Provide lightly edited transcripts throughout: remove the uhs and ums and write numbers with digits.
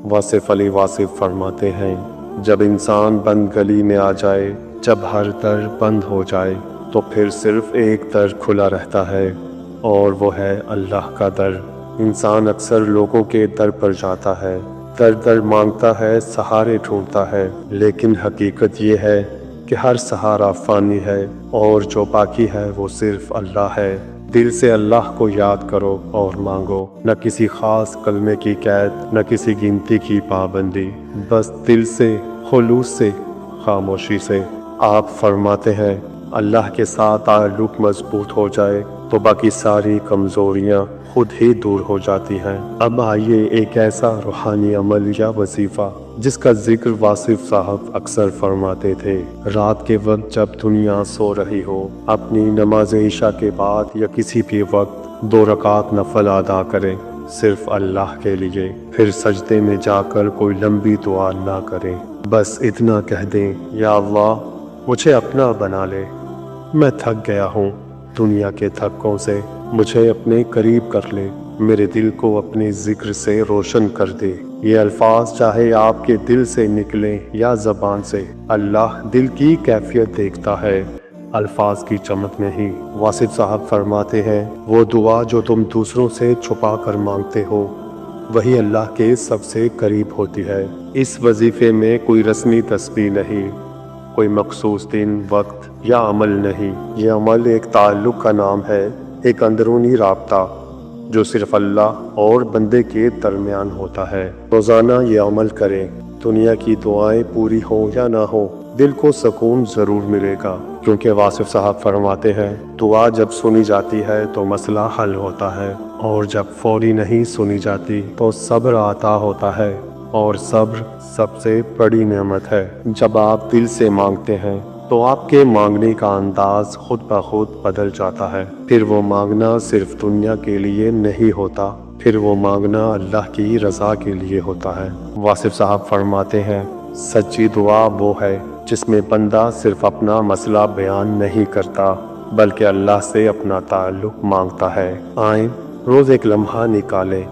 واصف علی واصف فرماتے ہیں، جب انسان بند گلی میں آ جائے، جب ہر در بند ہو جائے تو پھر صرف ایک در کھلا رہتا ہے اور وہ ہے اللہ کا در۔ انسان اکثر لوگوں کے در پر جاتا ہے، در در مانگتا ہے، سہارے ڈھونڈتا ہے، لیکن حقیقت یہ ہے کہ ہر سہارا فانی ہے اور جو باقی ہے وہ صرف اللہ ہے۔ دل سے اللہ کو یاد کرو اور مانگو، نہ کسی خاص کلمے کی قید، نہ کسی گنتی کی پابندی، بس دل سے، خلوص سے، خاموشی سے۔ آپ فرماتے ہیں اللہ کے ساتھ تعلق مضبوط ہو جائے تو باقی ساری کمزوریاں خود ہی دور ہو جاتی ہیں۔ اب آئیے ایک ایسا روحانی عمل یا وظیفہ جس کا ذکر واصف صاحب اکثر فرماتے تھے، رات کے وقت جب دنیا سو رہی ہو، اپنی نماز عشاء کے بعد یا کسی بھی وقت 2 رکعت نفل ادا کریں، صرف اللہ کے لیے۔ پھر سجدے میں جا کر کوئی لمبی دعا نہ کریں، بس اتنا کہہ دیں، یا اللہ مجھے اپنا بنا لے، میں تھک گیا ہوں دنیا کے تھکوں سے، مجھے اپنے قریب کر لے، میرے دل کو اپنے ذکر سے روشن کر دے۔ یہ الفاظ چاہے آپ کے دل سے نکلیں یا زبان سے، اللہ دل کی کیفیت دیکھتا ہے، الفاظ کی چمک نہیں۔ واصف صاحب فرماتے ہیں، وہ دعا جو تم دوسروں سے چھپا کر مانگتے ہو وہی اللہ کے سب سے قریب ہوتی ہے۔ اس وظیفے میں کوئی رسمی تسبیح نہیں، کوئی مخصوص دن، وقت یا عمل نہیں، یہ عمل ایک تعلق کا نام ہے، ایک اندرونی رابطہ جو صرف اللہ اور بندے کے درمیان ہوتا ہے۔ روزانہ یہ عمل کریں، دنیا کی دعائیں پوری ہوں یا نہ ہوں، دل کو سکون ضرور ملے گا، کیونکہ واصف صاحب فرماتے ہیں دعا جب سنی جاتی ہے تو مسئلہ حل ہوتا ہے، اور جب فوری نہیں سنی جاتی تو صبر عطا ہوتا ہے، اور صبر سب سے بڑی نعمت ہے۔ جب آپ دل سے مانگتے ہیں تو آپ کے مانگنے کا انداز خود بخود بدل جاتا ہے، پھر وہ مانگنا صرف دنیا کے لیے نہیں ہوتا، پھر وہ مانگنا اللہ کی رضا کے لیے ہوتا ہے۔ واصف صاحب فرماتے ہیں، سچی دعا وہ ہے جس میں بندہ صرف اپنا مسئلہ بیان نہیں کرتا بلکہ اللہ سے اپنا تعلق مانگتا ہے۔ آئیں روز ایک لمحہ نکالیں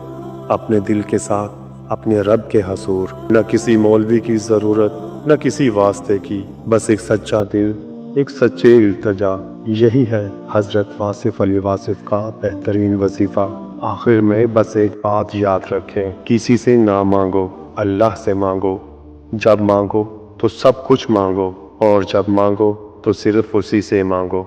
اپنے دل کے ساتھ، اپنے رب کے حضور، نہ کسی مولوی کی ضرورت، نہ کسی واسطے کی، بس ایک سچا دل، ایک سچے التجا۔ یہی ہے حضرت واصف علی واصف کا بہترین وظیفہ۔ آخر میں بس ایک بات یاد رکھیں، کسی سے نہ مانگو، اللہ سے مانگو۔ جب مانگو تو سب کچھ مانگو، اور جب مانگو تو صرف اسی سے مانگو۔